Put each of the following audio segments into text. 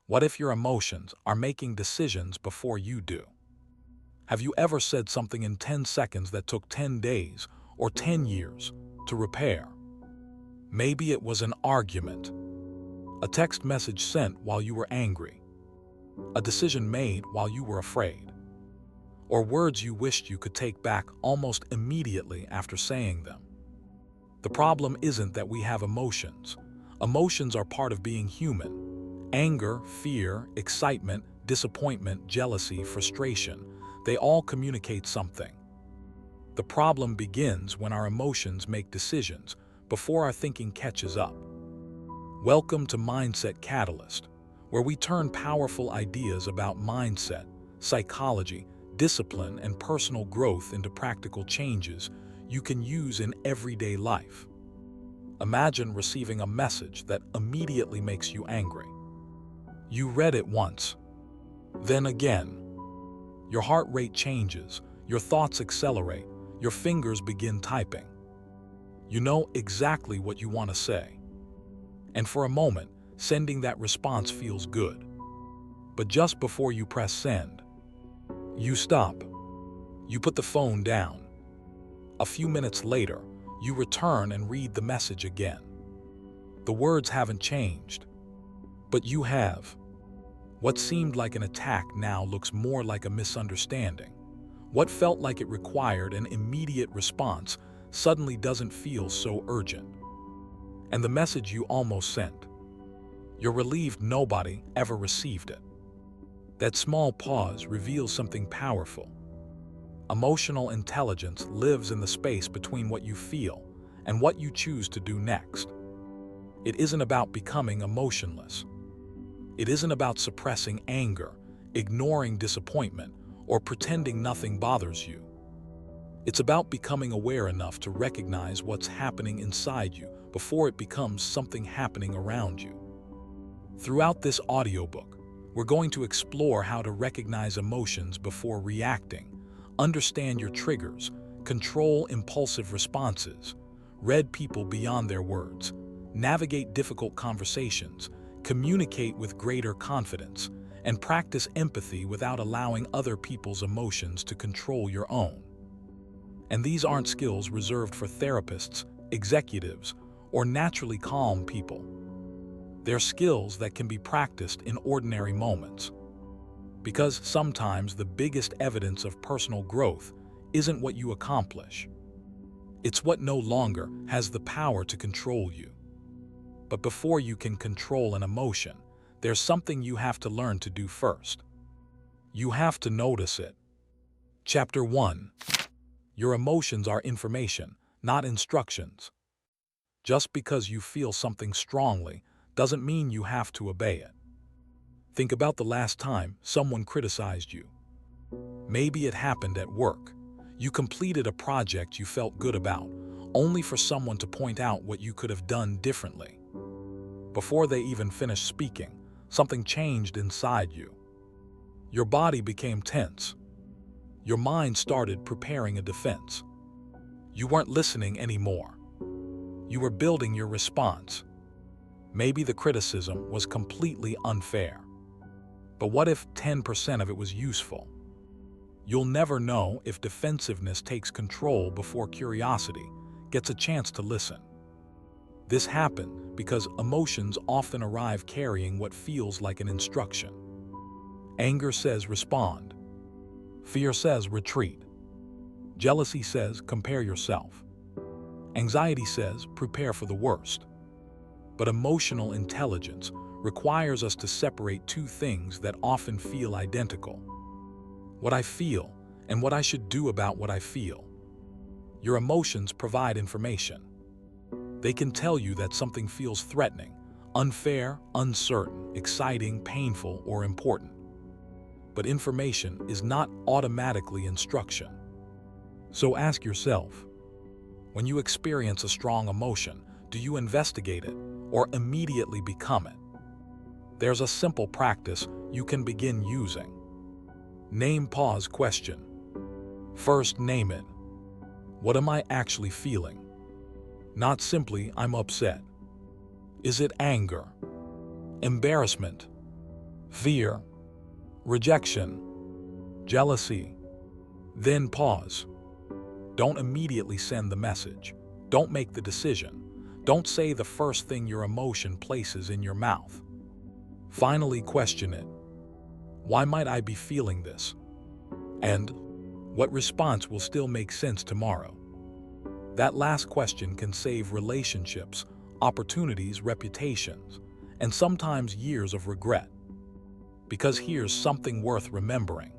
What if your emotions are making decisions before you do? Have you ever said something in 10 seconds that took 10 days or 10 years to repair? Maybe it was an argument, a text message sent while you were angry, a decision made while you were afraid, or words you wished you could take back almost immediately after saying them. The problem isn't that we have emotions. Emotions are part of being human. Anger, fear, excitement, disappointment, jealousy, frustration, they all communicate something. The problem begins when our emotions make decisions before our thinking catches up. Welcome to Mindset Catalyst, where we turn powerful ideas about mindset, psychology, discipline, and personal growth into practical changes you can use in everyday life. Imagine receiving a message that immediately makes you angry. You read it once, then again. Your heart rate changes, your thoughts accelerate, your fingers begin typing. You know exactly what you want to say. And for a moment, sending that response feels good. But just before you press send, you stop. You put the phone down. A few minutes later, you return and read the message again. The words haven't changed, but you have. What seemed like an attack now looks more like a misunderstanding. What felt like it required an immediate response suddenly doesn't feel so urgent. And the message you almost sent, you're relieved nobody ever received it. That small pause reveals something powerful. Emotional intelligence lives in the space between what you feel and what you choose to do next. It isn't about becoming emotionless. It isn't about suppressing anger, ignoring disappointment, or pretending nothing bothers you. It's about becoming aware enough to recognize what's happening inside you before it becomes something happening around you. Throughout this audiobook, we're going to explore how to recognize emotions before reacting, understand your triggers, control impulsive responses, read people beyond their words, navigate difficult conversations, communicate with greater confidence, and practice empathy without allowing other people's emotions to control your own. And these aren't skills reserved for therapists, executives, or naturally calm people. They're skills that can be practiced in ordinary moments. Because sometimes the biggest evidence of personal growth isn't what you accomplish. It's what no longer has the power to control you. But before you can control an emotion, there's something you have to learn to do first. You have to notice it. Chapter 1. Your emotions are information, not instructions. Just because you feel something strongly doesn't mean you have to obey it. Think about the last time someone criticized you. Maybe it happened at work. You completed a project you felt good about, only for someone to point out what you could have done differently. Before they even finished speaking, something changed inside you. Your body became tense. Your mind started preparing a defense. You weren't listening anymore. You were building your response. Maybe the criticism was completely unfair. But what if 10% of it was useful? You'll never know if defensiveness takes control before curiosity gets a chance to listen. This happened because emotions often arrive carrying what feels like an instruction. Anger says respond. Fear says retreat. Jealousy says compare yourself. Anxiety says prepare for the worst. But emotional intelligence requires us to separate two things that often feel identical: what I feel and what I should do about what I feel. Your emotions provide information. They can tell you that something feels threatening, unfair, uncertain, exciting, painful, or important. But information is not automatically instruction. So ask yourself, when you experience a strong emotion, do you investigate it or immediately become it? There's a simple practice you can begin using. Name, pause, question. First, name it. What am I actually feeling? Not simply, I'm upset. Is it anger? Embarrassment? fear, rejection, jealousy. Then pause. Don't immediately send the message. Don't make the decision. Don't say the first thing your emotion places in your mouth. Finally, question it. Why might I be feeling this? And what response will still make sense tomorrow? That last question can save relationships, opportunities, reputations, and sometimes years of regret. Because here's something worth remembering.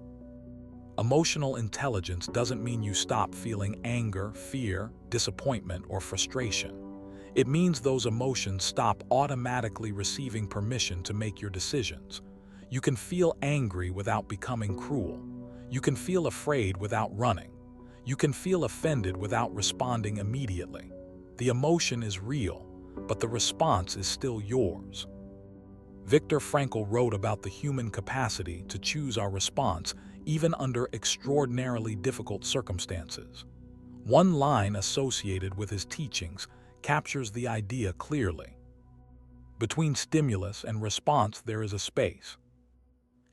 Emotional intelligence doesn't mean you stop feeling anger, fear, disappointment, or frustration. It means those emotions stop automatically receiving permission to make your decisions. You can feel angry without becoming cruel. You can feel afraid without running. You can feel offended without responding immediately. The emotion is real, but the response is still yours. Viktor Frankl wrote about the human capacity to choose our response even under extraordinarily difficult circumstances. One line associated with his teachings captures the idea clearly. Between stimulus and response, there is a space.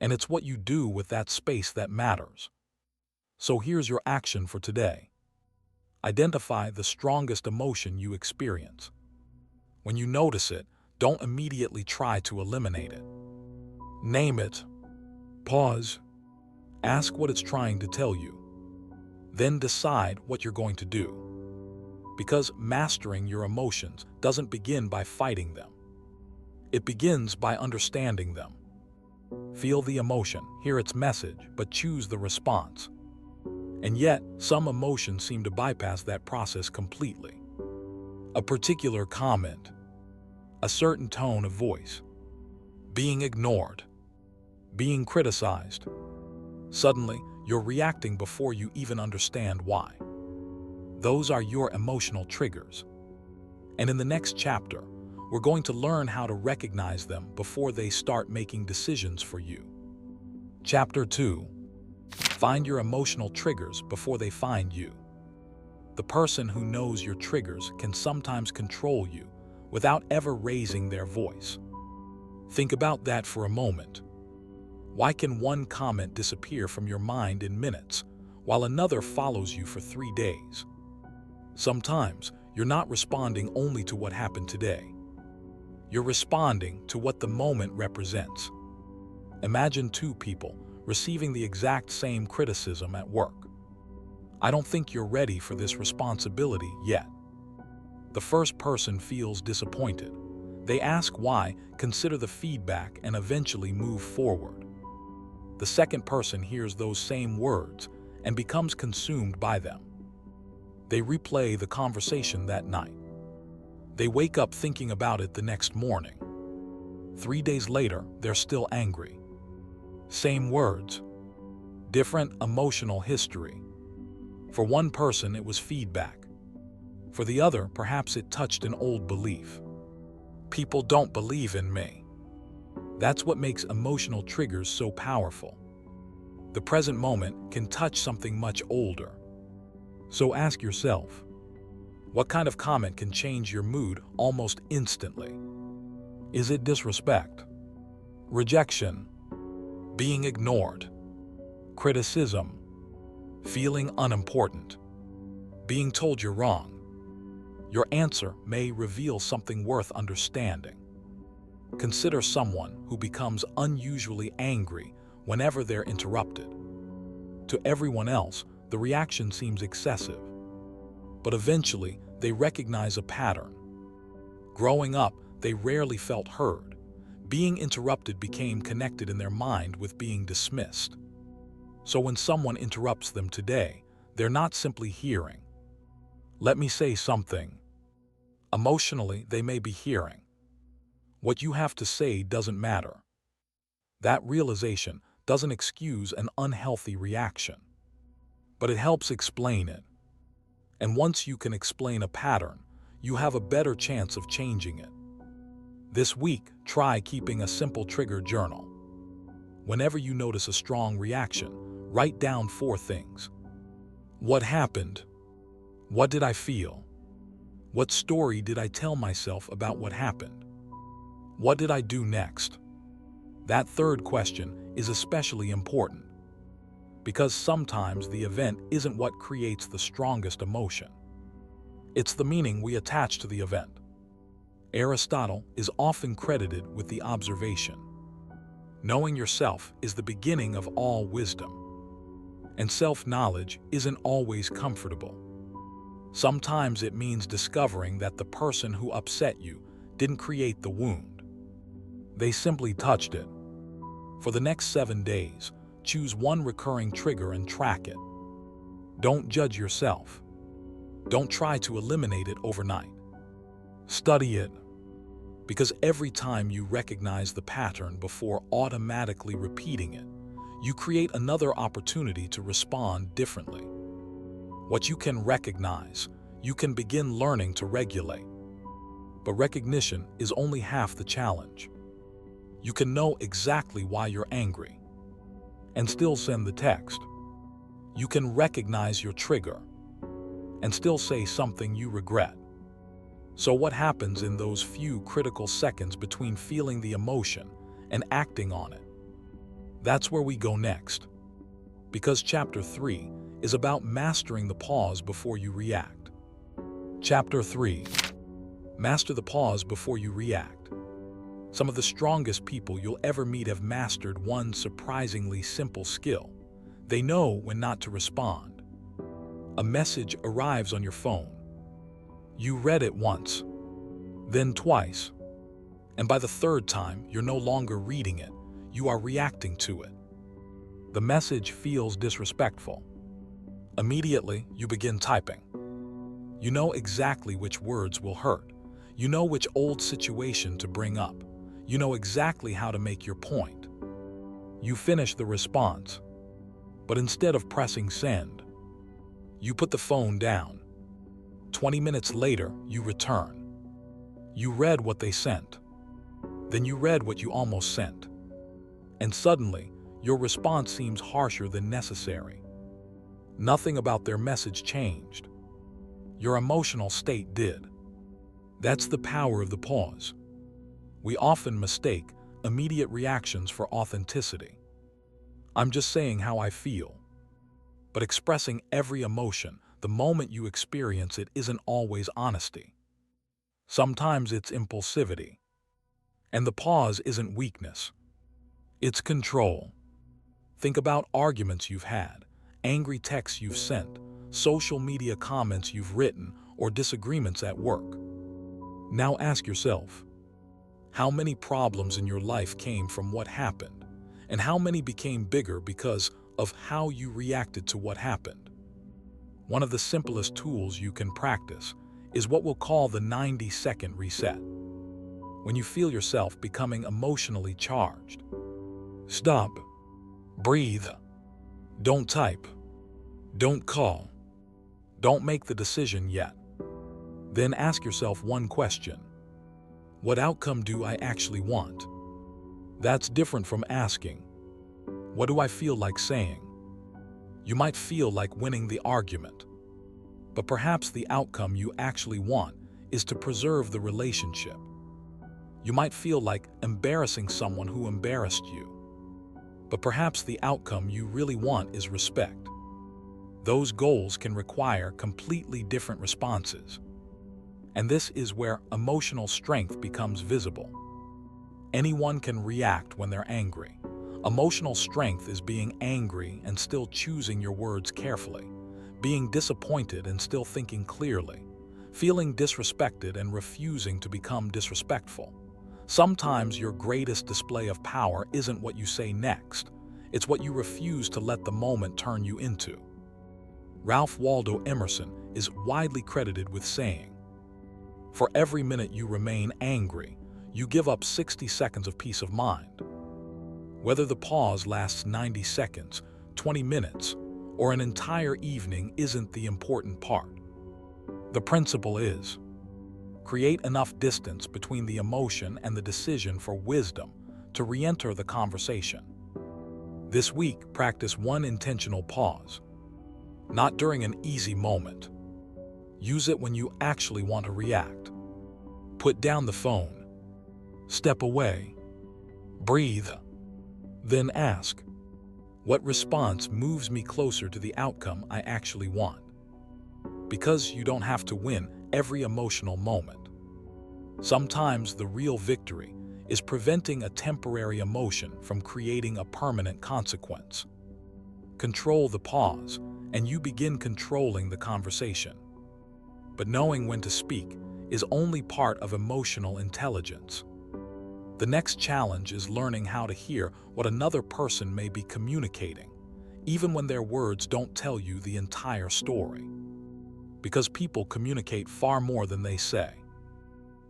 And it's what you do with that space that matters. So here's your action for today. Identify the strongest emotion you experience. When you notice it, don't immediately try to eliminate it. Name it. Pause. Ask what it's trying to tell you. Then decide what you're going to do. Because mastering your emotions doesn't begin by fighting them. It begins by understanding them. Feel the emotion, hear its message, but choose the response. And yet, some emotions seem to bypass that process completely. A particular comment, a certain tone of voice, being ignored, being criticized. Suddenly, you're reacting before you even understand why. Those are your emotional triggers. And in the next chapter, we're going to learn how to recognize them before they start making decisions for you. Chapter 2. Find your emotional triggers before they find you. The person who knows your triggers can sometimes control you without ever raising their voice. Think about that for a moment. Why can one comment disappear from your mind in minutes, while another follows you for 3 days? Sometimes, you're not responding only to what happened today. You're responding to what the moment represents. Imagine two people receiving the exact same criticism at work. I don't think you're ready for this responsibility yet. The first person feels disappointed. They ask why, consider the feedback, and eventually move forward. The second person hears those same words and becomes consumed by them. They replay the conversation that night. They wake up thinking about it the next morning. 3 days later, they're still angry. Same words, different emotional history. For one person, it was feedback. For the other, perhaps it touched an old belief. People don't believe in me. That's what makes emotional triggers so powerful. The present moment can touch something much older. So ask yourself, what kind of comment can change your mood almost instantly? Is it disrespect, rejection, being ignored, criticism, feeling unimportant, being told you're wrong? Your answer may reveal something worth understanding. Consider someone who becomes unusually angry whenever they're interrupted. To everyone else, the reaction seems excessive. But eventually, they recognize a pattern. Growing up, they rarely felt heard. Being interrupted became connected in their mind with being dismissed. So when someone interrupts them today, they're not simply hearing. Let me say something. Emotionally, they may be hearing. What you have to say doesn't matter. That realization doesn't excuse an unhealthy reaction, but it helps explain it. And once you can explain a pattern, you have a better chance of changing it. This week, try keeping a simple trigger journal. Whenever you notice a strong reaction, write down 4 things. What happened? What did I feel? What story did I tell myself about what happened? What did I do next? That third question is especially important because sometimes the event isn't what creates the strongest emotion. It's the meaning we attach to the event. Aristotle is often credited with the observation: knowing yourself is the beginning of all wisdom. And self-knowledge isn't always comfortable. Sometimes it means discovering that the person who upset you didn't create the wound. They simply touched it. For the next 7 days, choose one recurring trigger and track it. Don't judge yourself. Don't try to eliminate it overnight. Study it, because every time you recognize the pattern before automatically repeating it, you create another opportunity to respond differently. What you can recognize, you can begin learning to regulate. But recognition is only half the challenge. You can know exactly why you're angry and still send the text. You can recognize your trigger and still say something you regret. So what happens in those few critical seconds between feeling the emotion and acting on it? That's where we go next. Because Chapter 3 is about mastering the pause before you react. Chapter 3. Master the pause before you react. Some of the strongest people you'll ever meet have mastered one surprisingly simple skill. They know when not to respond. A message arrives on your phone. You read it once, then twice, and by the third time, you're no longer reading it, you are reacting to it. The message feels disrespectful. Immediately, you begin typing. You know exactly which words will hurt. You know which old situation to bring up. You know exactly how to make your point. You finish the response, but instead of pressing send, you put the phone down. 20 minutes later, you return. You read what they sent. Then you read what you almost sent. And suddenly, your response seems harsher than necessary. Nothing about their message changed. Your emotional state did. That's the power of the pause. We often mistake immediate reactions for authenticity. I'm just saying how I feel. But expressing every emotion the moment you experience it isn't always honesty. Sometimes it's impulsivity. And the pause isn't weakness. It's control. Think about arguments you've had, angry texts you've sent, social media comments you've written, or disagreements at work. Now ask yourself, how many problems in your life came from what happened, and how many became bigger because of how you reacted to what happened? One of the simplest tools you can practice is what we'll call the 90-second reset. When you feel yourself becoming emotionally charged, stop, breathe, don't type, don't call, don't make the decision yet. Then ask yourself one question: what outcome do I actually want? That's different from asking, what do I feel like saying? You might feel like winning the argument, but perhaps the outcome you actually want is to preserve the relationship. You might feel like embarrassing someone who embarrassed you, but perhaps the outcome you really want is respect. Those goals can require completely different responses. And this is where emotional strength becomes visible. Anyone can react when they're angry. Emotional strength is being angry and still choosing your words carefully, being disappointed and still thinking clearly, feeling disrespected and refusing to become disrespectful. Sometimes your greatest display of power isn't what you say next, it's what you refuse to let the moment turn you into. Ralph Waldo Emerson is widely credited with saying, "For every minute you remain angry, you give up 60 seconds of peace of mind." Whether the pause lasts 90 seconds, 20 minutes, or an entire evening isn't the important part. The principle is, create enough distance between the emotion and the decision for wisdom to re-enter the conversation. This week, practice one intentional pause. Not during an easy moment. Use it when you actually want to react. Put down the phone. Step away. Breathe. Then ask, what response moves me closer to the outcome I actually want? Because you don't have to win every emotional moment. Sometimes the real victory is preventing a temporary emotion from creating a permanent consequence. Control the pause, and you begin controlling the conversation. But knowing when to speak is only part of emotional intelligence. The next challenge is learning how to hear what another person may be communicating, even when their words don't tell you the entire story. Because people communicate far more than they say.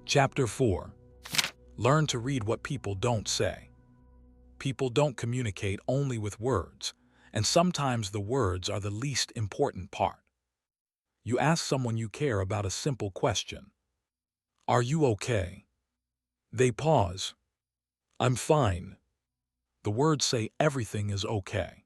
Chapter 4. Learn to read what people don't say. People don't communicate only with words, and sometimes the words are the least important part. You ask someone you care about a simple question. Are you okay? They pause. I'm fine. The words say everything is okay.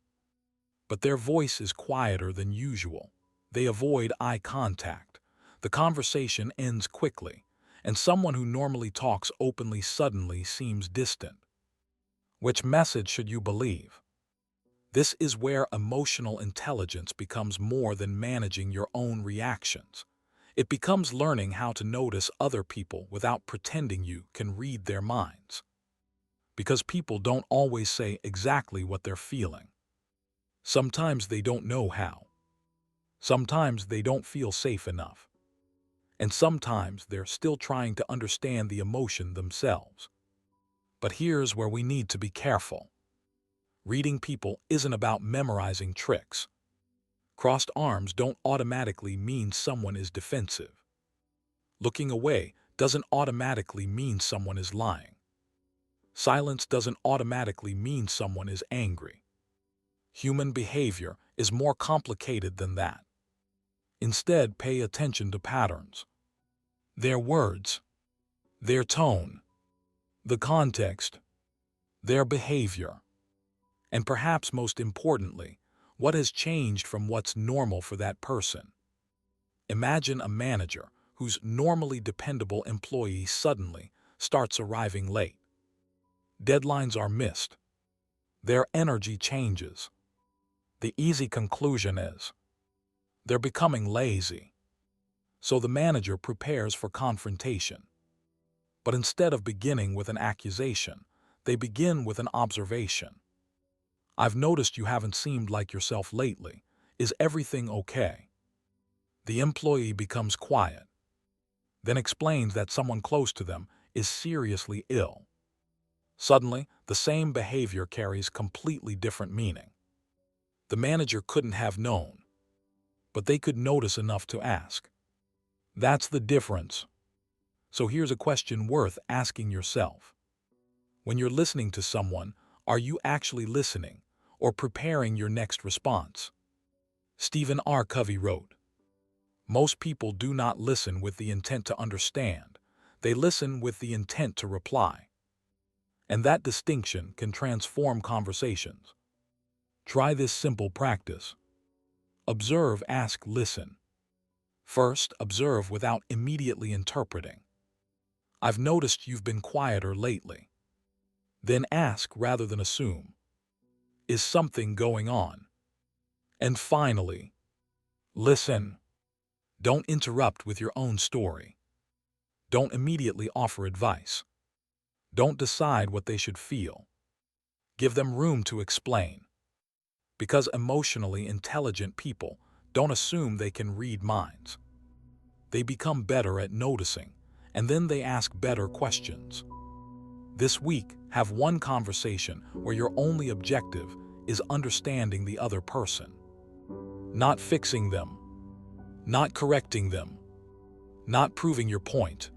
But their voice is quieter than usual. They avoid eye contact. The conversation ends quickly, and someone who normally talks openly suddenly seems distant. Which message should you believe? This is where emotional intelligence becomes more than managing your own reactions. It becomes learning how to notice other people without pretending you can read their minds. Because people don't always say exactly what they're feeling. Sometimes they don't know how. Sometimes they don't feel safe enough. And sometimes they're still trying to understand the emotion themselves. But here's where we need to be careful. Reading people isn't about memorizing tricks. Crossed arms don't automatically mean someone is defensive. Looking away doesn't automatically mean someone is lying. Silence doesn't automatically mean someone is angry. Human behavior is more complicated than that. Instead, pay attention to patterns. Their words, their tone, the context, their behavior, and perhaps most importantly, what has changed from what's normal for that person. Imagine a manager whose normally dependable employee suddenly starts arriving late. Deadlines are missed. Their energy changes. The easy conclusion is, they're becoming lazy. So the manager prepares for confrontation. But instead of beginning with an accusation, they begin with an observation. I've noticed you haven't seemed like yourself lately. Is everything okay? The employee becomes quiet, then explains that someone close to them is seriously ill. Suddenly, the same behavior carries completely different meaning. The manager couldn't have known, but they could notice enough to ask. That's the difference. So here's a question worth asking yourself. When you're listening to someone, are you actually listening or preparing your next response? Stephen R. Covey wrote, most people do not listen with the intent to understand. They listen with the intent to reply. And that distinction can transform conversations. Try this simple practice. Observe, ask, listen. First, observe without immediately interpreting. I've noticed you've been quieter lately. Then ask rather than assume. Is something going on? And finally, listen. Don't interrupt with your own story. Don't immediately offer advice. Don't decide what they should feel. Give them room to explain. Because emotionally intelligent people don't assume they can read minds. They become better at noticing, and then they ask better questions. This week, have one conversation where your only objective is understanding the other person. Not fixing them, not correcting them, not proving your point.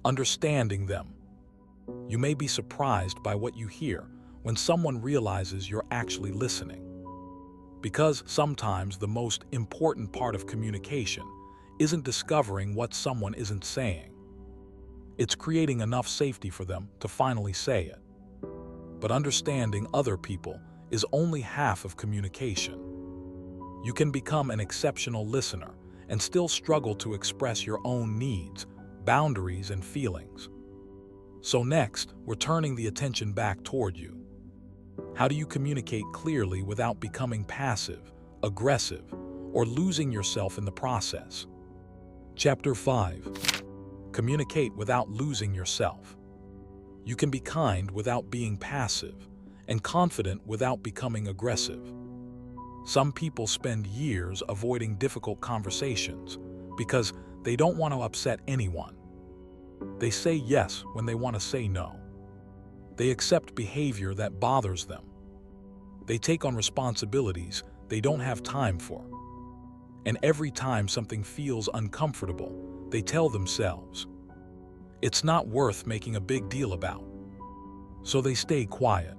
Understanding them. You may be surprised by what you hear when someone realizes you're actually listening. Because sometimes the most important part of communication isn't discovering what someone isn't saying. It's creating enough safety for them to finally say it. But understanding other people is only half of communication. You can become an exceptional listener and still struggle to express your own needs, boundaries, and feelings. So next, we're turning the attention back toward you. How do you communicate clearly without becoming passive, aggressive, or losing yourself in the process? Chapter 5. Communicate without losing yourself. You can be kind without being passive, and confident without becoming aggressive. Some people spend years avoiding difficult conversations because they don't want to upset anyone. They say yes when they want to say no. They accept behavior that bothers them. They take on responsibilities they don't have time for. And every time something feels uncomfortable, they tell themselves, it's not worth making a big deal about. So they stay quiet.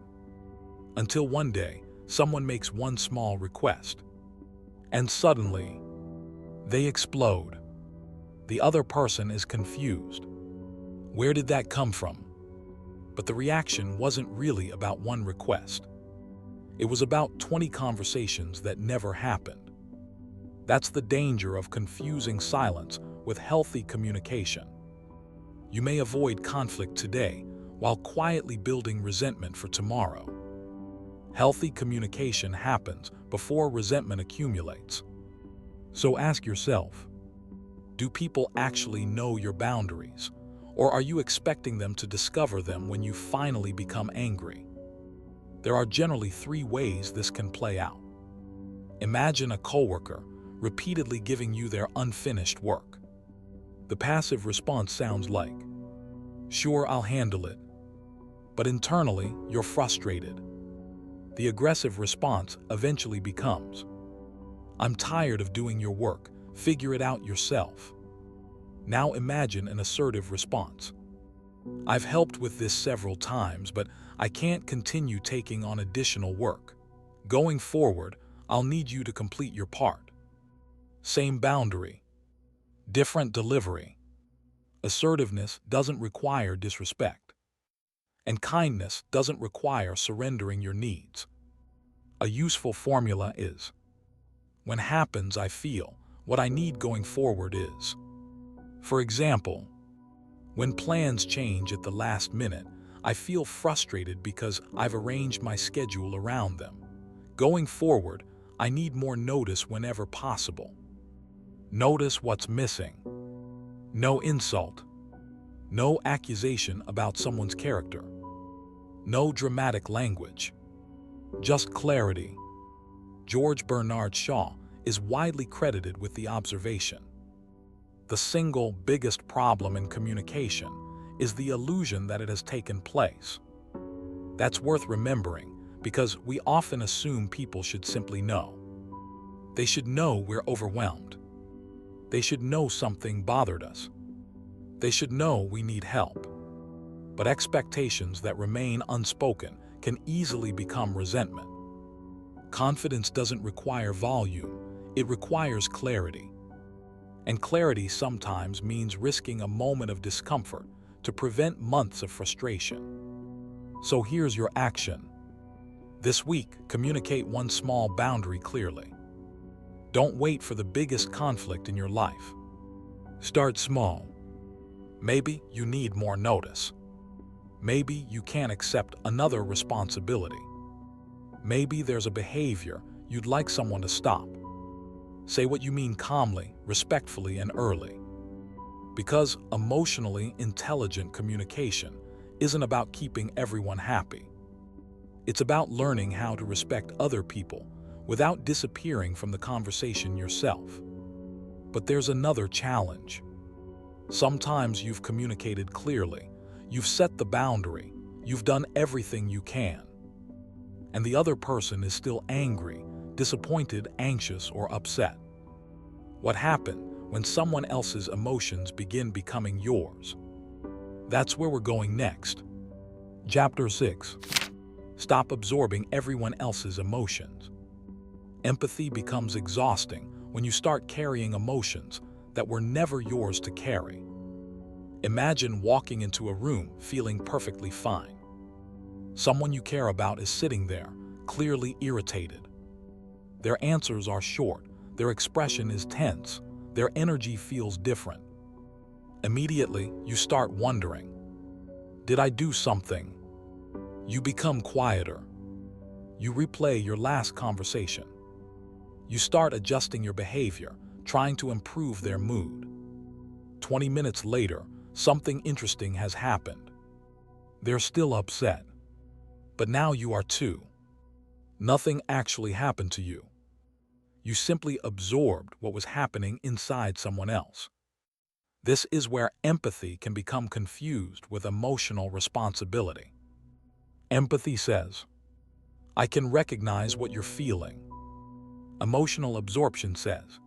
Until one day, someone makes one small request. And suddenly, they explode. The other person is confused. Where did that come from? But the reaction wasn't really about one request. It was about 20 conversations that never happened. That's the danger of confusing silence with healthy communication. You may avoid conflict today while quietly building resentment for tomorrow. Healthy communication happens before resentment accumulates. So ask yourself, do people actually know your boundaries, or are you expecting them to discover them when you finally become angry? There are generally 3 ways this can play out. Imagine a coworker repeatedly giving you their unfinished work. The passive response sounds like, "Sure, I'll handle it." But internally, you're frustrated. The aggressive response eventually becomes, "I'm tired of doing your work. Figure it out yourself." Now imagine an assertive response. "I've helped with this several times, but I can't continue taking on additional work. Going forward, I'll need you to complete your part." Same boundary, different delivery. Assertiveness doesn't require disrespect, and kindness doesn't require surrendering your needs. A useful formula is, when happens, I feel, what I need going forward is. For example, when plans change at the last minute, I feel frustrated because I've arranged my schedule around them. Going forward, I need more notice whenever possible. Notice what's missing. No insult. No accusation about someone's character. No dramatic language. Just clarity. George Bernard Shaw is widely credited with the observation. The single biggest problem in communication is the illusion that it has taken place. That's worth remembering because we often assume people should simply know. They should know we're overwhelmed. They should know something bothered us. They should know we need help. But expectations that remain unspoken can easily become resentment. Confidence doesn't require volume, it requires clarity. And clarity sometimes means risking a moment of discomfort to prevent months of frustration. So here's your action. This week, communicate one small boundary clearly. Don't wait for the biggest conflict in your life. Start small. Maybe you need more notice. Maybe you can't accept another responsibility. Maybe there's a behavior you'd like someone to stop. Say what you mean calmly, respectfully, and early. Because emotionally intelligent communication isn't about keeping everyone happy. It's about learning how to respect other people without disappearing from the conversation yourself. But there's another challenge. Sometimes you've communicated clearly, you've set the boundary, you've done everything you can. And the other person is still angry, disappointed, anxious, or upset. What happened when someone else's emotions begin becoming yours? That's where we're going next. Chapter 6. Stop absorbing everyone else's emotions. Empathy becomes exhausting when you start carrying emotions that were never yours to carry. Imagine walking into a room feeling perfectly fine. Someone you care about is sitting there, clearly irritated. Their answers are short, their expression is tense, their energy feels different. Immediately, you start wondering, did I do something? You become quieter. You replay your last conversation. You start adjusting your behavior, trying to improve their mood. 20 minutes later, something interesting has happened. They're still upset. But now you are too. Nothing actually happened to you. You simply absorbed what was happening inside someone else. This is where empathy can become confused with emotional responsibility. Empathy says, I can recognize what you're feeling. Emotional absorption says,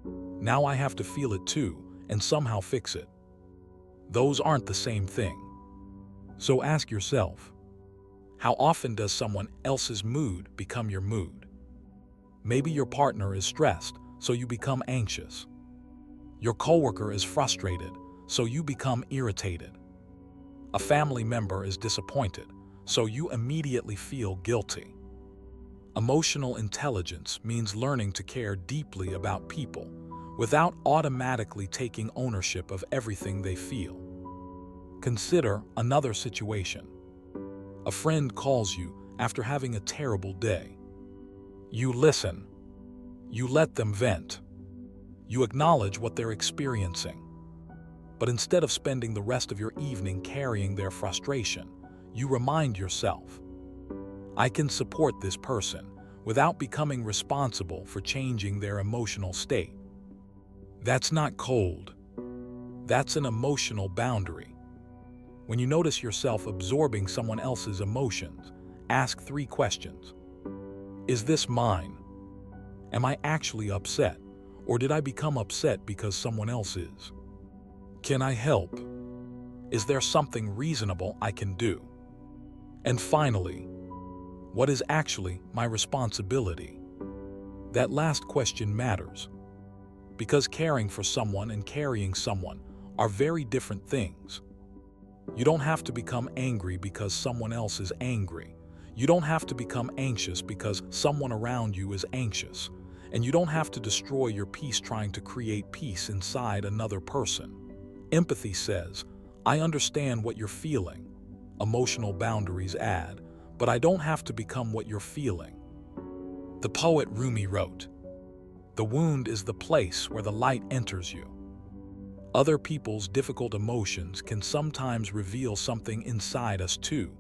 now I have to feel it too and somehow fix it. Those aren't the same thing. So ask yourself, how often does someone else's mood become your mood? Maybe your partner is stressed, so you become anxious. Your coworker is frustrated, so you become irritated. A family member is disappointed, so you immediately feel guilty. Emotional intelligence means learning to care deeply about people without automatically taking ownership of everything they feel. Consider another situation. A friend calls you after having a terrible day. You listen. You let them vent. You acknowledge what they're experiencing. But instead of spending the rest of your evening carrying their frustration, you remind yourself, I can support this person without becoming responsible for changing their emotional state. That's not cold. That's an emotional boundary. When you notice yourself absorbing someone else's emotions, ask 3 questions. Is this mine? Am I actually upset? Or did I become upset because someone else is? Can I help? Is there something reasonable I can do? And finally, what is actually my responsibility? That last question matters, because caring for someone and carrying someone are very different things. You don't have to become angry because someone else is angry. You don't have to become anxious because someone around you is anxious. And you don't have to destroy your peace trying to create peace inside another person. Empathy says, I understand what you're feeling. Emotional boundaries add, but I don't have to become what you're feeling. The poet Rumi wrote, the wound is the place where the light enters you. Other people's difficult emotions can sometimes reveal something inside us too.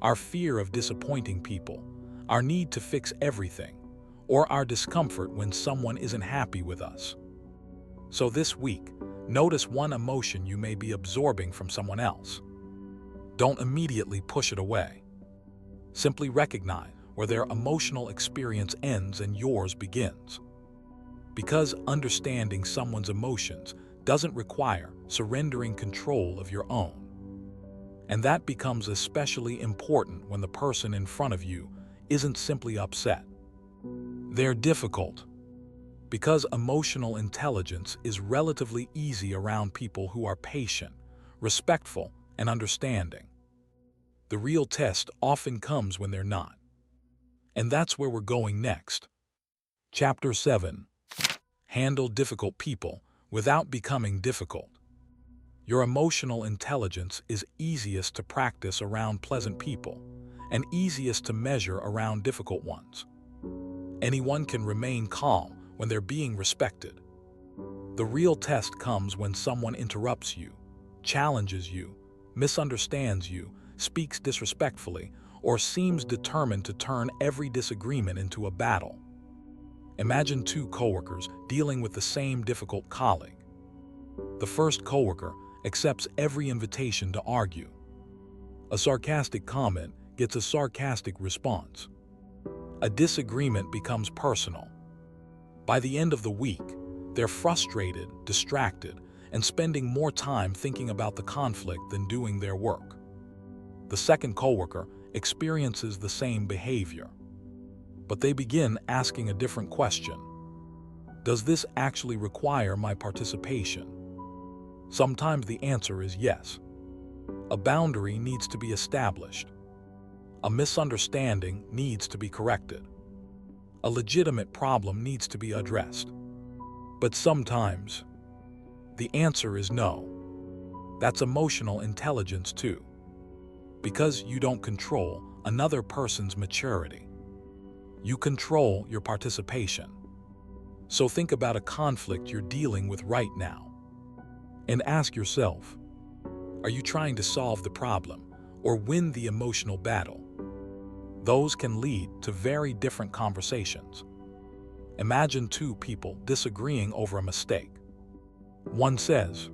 Our fear of disappointing people, our need to fix everything, or our discomfort when someone isn't happy with us. So this week, notice one emotion you may be absorbing from someone else. Don't immediately push it away. Simply recognize where their emotional experience ends and yours begins. Because understanding someone's emotions doesn't require surrendering control of your own. And that becomes especially important when the person in front of you isn't simply upset. They're difficult. Because emotional intelligence is relatively easy around people who are patient, respectful, and understanding. The real test often comes when they're not. And that's where we're going next. Chapter 7. Handle difficult people without becoming difficult. Your emotional intelligence is easiest to practice around pleasant people and easiest to measure around difficult ones. Anyone can remain calm when they're being respected. The real test comes when someone interrupts you, challenges you, misunderstands you, speaks disrespectfully, or seems determined to turn every disagreement into a battle. Imagine 2 coworkers dealing with the same difficult colleague. The first coworker accepts every invitation to argue. A sarcastic comment gets a sarcastic response. A disagreement becomes personal. By the end of the week, they're frustrated, distracted, and spending more time thinking about the conflict than doing their work. The second coworker experiences the same behavior, but they begin asking a different question. Does this actually require my participation? Sometimes the answer is yes. A boundary needs to be established. A misunderstanding needs to be corrected. A legitimate problem needs to be addressed. But sometimes, the answer is no. That's emotional intelligence too. Because you don't control another person's maturity. You control your participation. So think about a conflict you're dealing with right now and ask yourself, are you trying to solve the problem or win the emotional battle? Those can lead to very different conversations. Imagine two people disagreeing over a mistake. One says,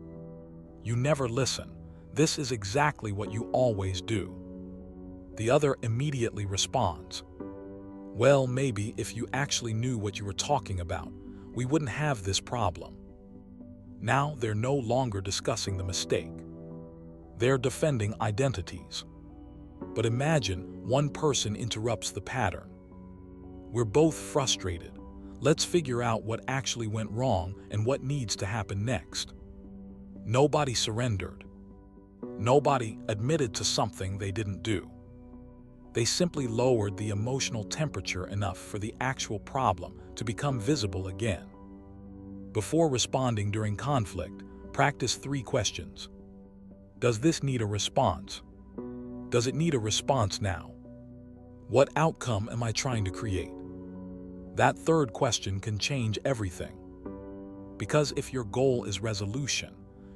"You never listen. This is exactly what you always do." The other immediately responds, "Well, maybe if you actually knew what you were talking about, we wouldn't have this problem." Now they're no longer discussing the mistake. They're defending identities. But imagine one person interrupts the pattern. "We're both frustrated. Let's figure out what actually went wrong and what needs to happen next." Nobody surrendered. Nobody admitted to something they didn't do. They simply lowered the emotional temperature enough for the actual problem to become visible again. Before responding during conflict, practice 3 questions. Does this need a response? Does it need a response now? What outcome am I trying to create? That third question can change everything. Because if your goal is resolution,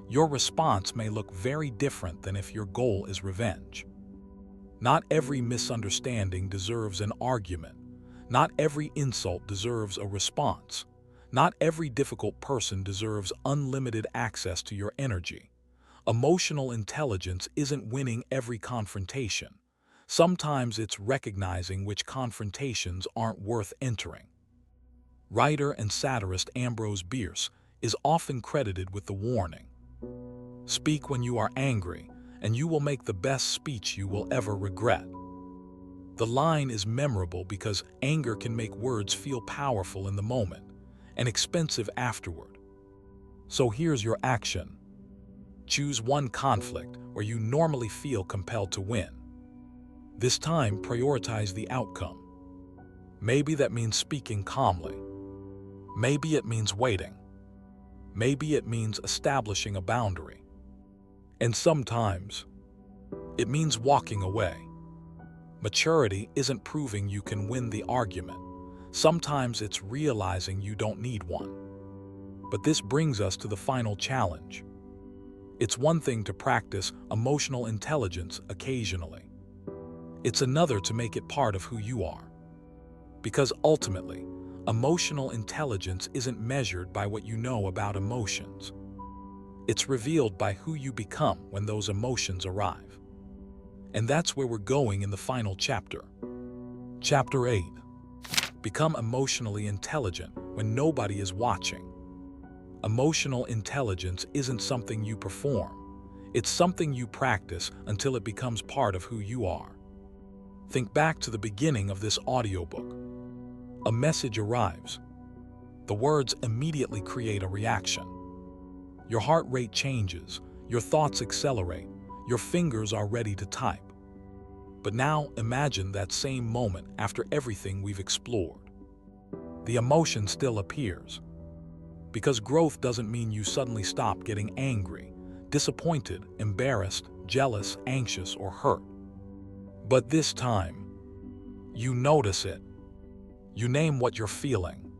your response may look very different than if your goal is revenge. Not every misunderstanding deserves an argument. Not every insult deserves a response. Not every difficult person deserves unlimited access to your energy. Emotional intelligence isn't winning every confrontation. Sometimes it's recognizing which confrontations aren't worth entering. Writer and satirist Ambrose Bierce is often credited with the warning, "Speak when you are angry, and you will make the best speech you will ever regret." The line is memorable because anger can make words feel powerful in the moment and expensive afterward. So here's your action. Choose one conflict where you normally feel compelled to win. This time, prioritize the outcome. Maybe that means speaking calmly. Maybe it means waiting. Maybe it means establishing a boundary. And sometimes, it means walking away. Maturity isn't proving you can win the argument. Sometimes it's realizing you don't need one. But this brings us to the final challenge. It's one thing to practice emotional intelligence occasionally. It's another to make it part of who you are. Because ultimately, emotional intelligence isn't measured by what you know about emotions. It's revealed by who you become when those emotions arrive. And that's where we're going in the final chapter. Chapter 8. Become emotionally intelligent when nobody is watching. Emotional intelligence isn't something you perform. It's something you practice until it becomes part of who you are. Think back to the beginning of this audiobook. A message arrives. The words immediately create a reaction. Your heart rate changes, your thoughts accelerate, your fingers are ready to type. But now imagine that same moment after everything we've explored. The emotion still appears. Because growth doesn't mean you suddenly stop getting angry, disappointed, embarrassed, jealous, anxious, or hurt. But this time, you notice it. You name what you're feeling.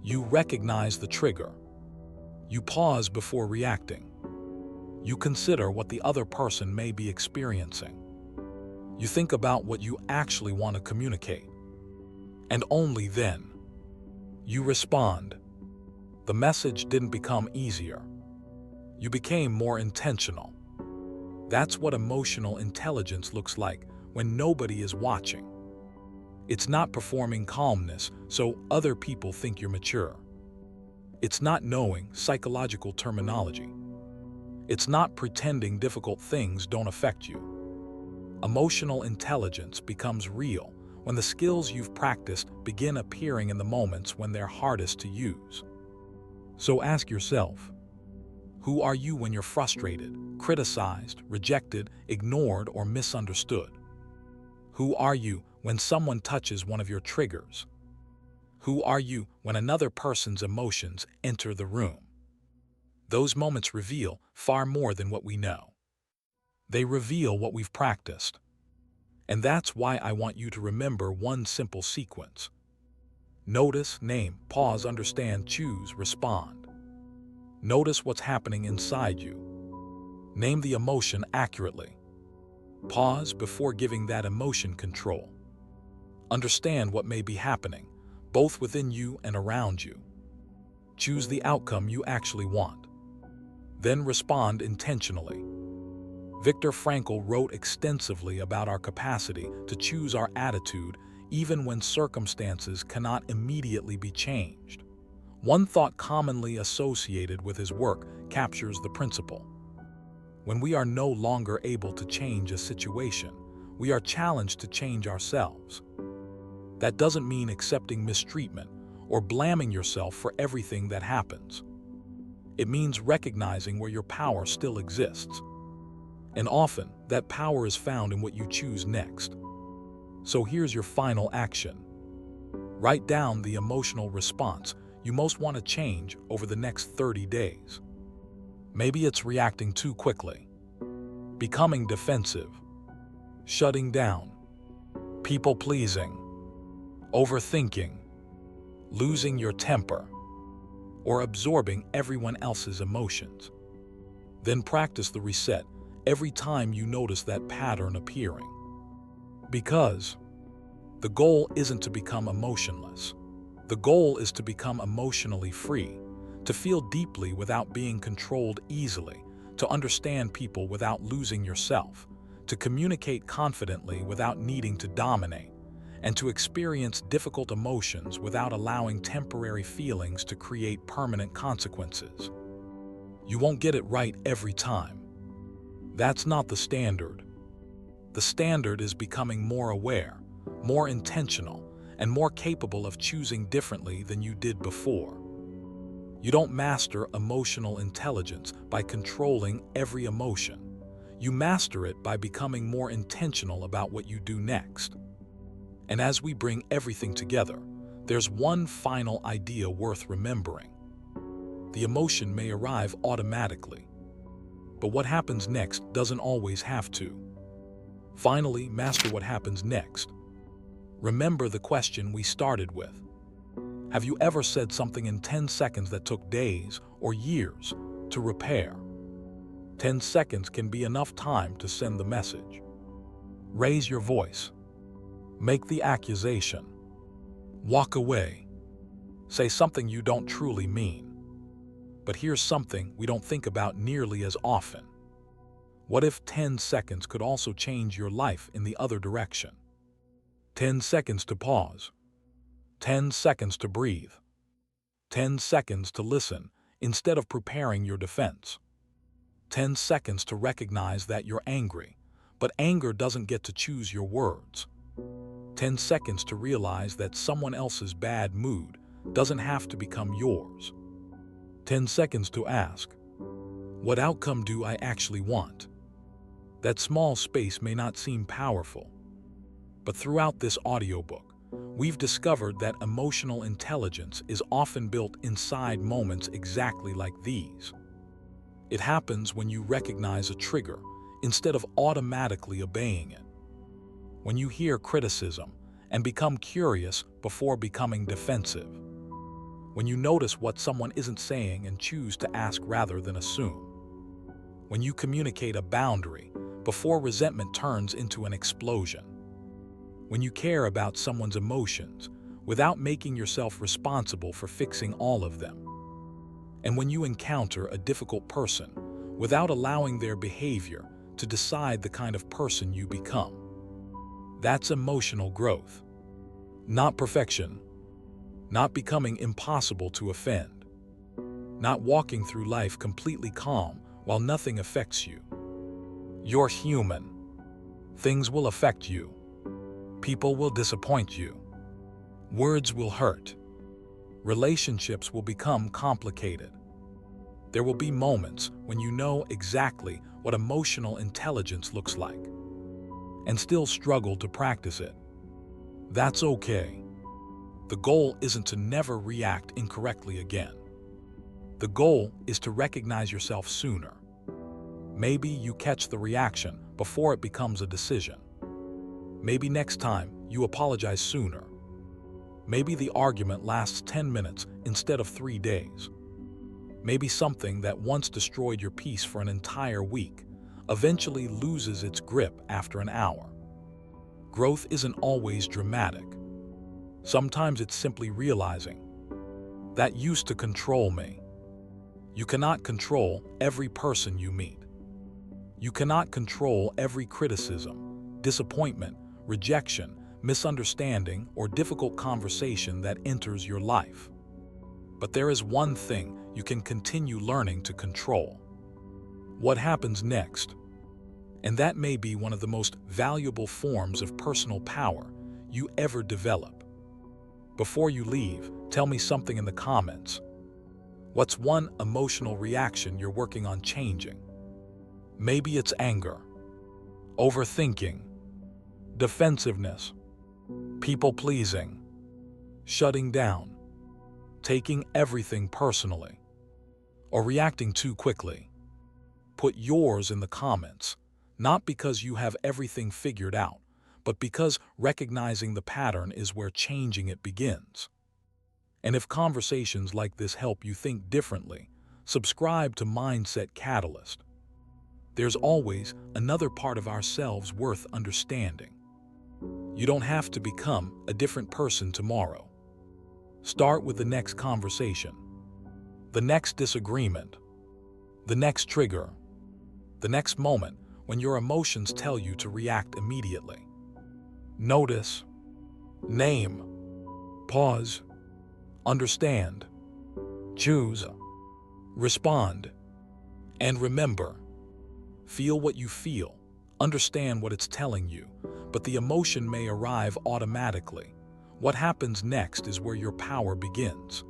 You recognize the trigger. You pause before reacting. You consider what the other person may be experiencing. You think about what you actually want to communicate. And only then, you respond. The message didn't become easier. You became more intentional. That's what emotional intelligence looks like when nobody is watching. It's not performing calmness so other people think you're mature. It's not knowing psychological terminology. It's not pretending difficult things don't affect you. Emotional intelligence becomes real when the skills you've practiced begin appearing in the moments when they're hardest to use. So ask yourself, who are you when you're frustrated, criticized, rejected, ignored, or misunderstood? Who are you when someone touches one of your triggers? Who are you when another person's emotions enter the room? Those moments reveal far more than what we know. They reveal what we've practiced. And that's why I want you to remember one simple sequence. Notice, name, pause, understand, choose, respond. Notice what's happening inside you. Name the emotion accurately. Pause before giving that emotion control. Understand what may be happening, both within you and around you. Choose the outcome you actually want. Then respond intentionally. Viktor Frankl wrote extensively about our capacity to choose our attitude even when circumstances cannot immediately be changed. One thought commonly associated with his work captures the principle. When we are no longer able to change a situation, we are challenged to change ourselves. That doesn't mean accepting mistreatment or blaming yourself for everything that happens. It means recognizing where your power still exists. And often, that power is found in what you choose next. So here's your final action. Write down the emotional response you most want to change over the next 30 days. Maybe it's reacting too quickly, becoming defensive, shutting down, people-pleasing, overthinking, losing your temper, or absorbing everyone else's emotions. Then practice the reset every time you notice that pattern appearing. Because the goal isn't to become emotionless. The goal is to become emotionally free, to feel deeply without being controlled easily, to understand people without losing yourself, to communicate confidently without needing to dominate, and to experience difficult emotions without allowing temporary feelings to create permanent consequences. You won't get it right every time. That's not the standard. The standard is becoming more aware, more intentional, and more capable of choosing differently than you did before. You don't master emotional intelligence by controlling every emotion. You master it by becoming more intentional about what you do next. And as we bring everything together, there's one final idea worth remembering. The emotion may arrive automatically, but what happens next doesn't always have to. Finally, master what happens next. Remember the question we started with. Have you ever said something in 10 seconds that took days or years to repair? 10 seconds can be enough time to send the message. Raise your voice. Make the accusation. Walk away. Say something you don't truly mean. But here's something we don't think about nearly as often. What if 10 seconds could also change your life in the other direction? 10 seconds to pause. 10 seconds to breathe. 10 seconds to listen instead of preparing your defense. 10 seconds to recognize that you're angry, but anger doesn't get to choose your words. 10 seconds to realize that someone else's bad mood doesn't have to become yours. 10 seconds to ask, what outcome do I actually want? That small space may not seem powerful, but throughout this audiobook, we've discovered that emotional intelligence is often built inside moments exactly like these. It happens when you recognize a trigger instead of automatically obeying it. When you hear criticism and become curious before becoming defensive. When you notice what someone isn't saying and choose to ask rather than assume. When you communicate a boundary before resentment turns into an explosion. When you care about someone's emotions without making yourself responsible for fixing all of them. And when you encounter a difficult person without allowing their behavior to decide the kind of person you become. That's emotional growth. Not perfection. Not becoming impossible to offend. Not walking through life completely calm while nothing affects you. You're human. Things will affect you. People will disappoint you. Words will hurt. Relationships will become complicated. There will be moments when you know exactly what emotional intelligence looks like and still struggle to practice it. That's okay. The goal isn't to never react incorrectly again. The goal is to recognize yourself sooner. Maybe you catch the reaction before it becomes a decision. Maybe next time you apologize sooner. Maybe the argument lasts 10 minutes instead of 3 days. Maybe something that once destroyed your peace for an entire week eventually loses its grip after an hour. Growth isn't always dramatic. Sometimes it's simply realizing, that used to control me. You cannot control every person you meet. You cannot control every criticism, disappointment, rejection, misunderstanding, or difficult conversation that enters your life. But there is one thing you can continue learning to control: what happens next. And that may be one of the most valuable forms of personal power you ever develop. Before you leave, tell me something in the comments. What's one emotional reaction you're working on changing? Maybe it's anger, overthinking, defensiveness, people-pleasing, shutting down, taking everything personally, or reacting too quickly. Put yours in the comments, not because you have everything figured out, but because recognizing the pattern is where changing it begins. And if conversations like this help you think differently, subscribe to Mindset Catalyst. There's always another part of ourselves worth understanding. You don't have to become a different person tomorrow. Start with the next conversation, the next disagreement, the next trigger, the next moment when your emotions tell you to react immediately. Notice, name, pause, understand, choose, respond, and remember. Feel what you feel, understand what it's telling you, but the emotion may arrive automatically. What happens next is where your power begins.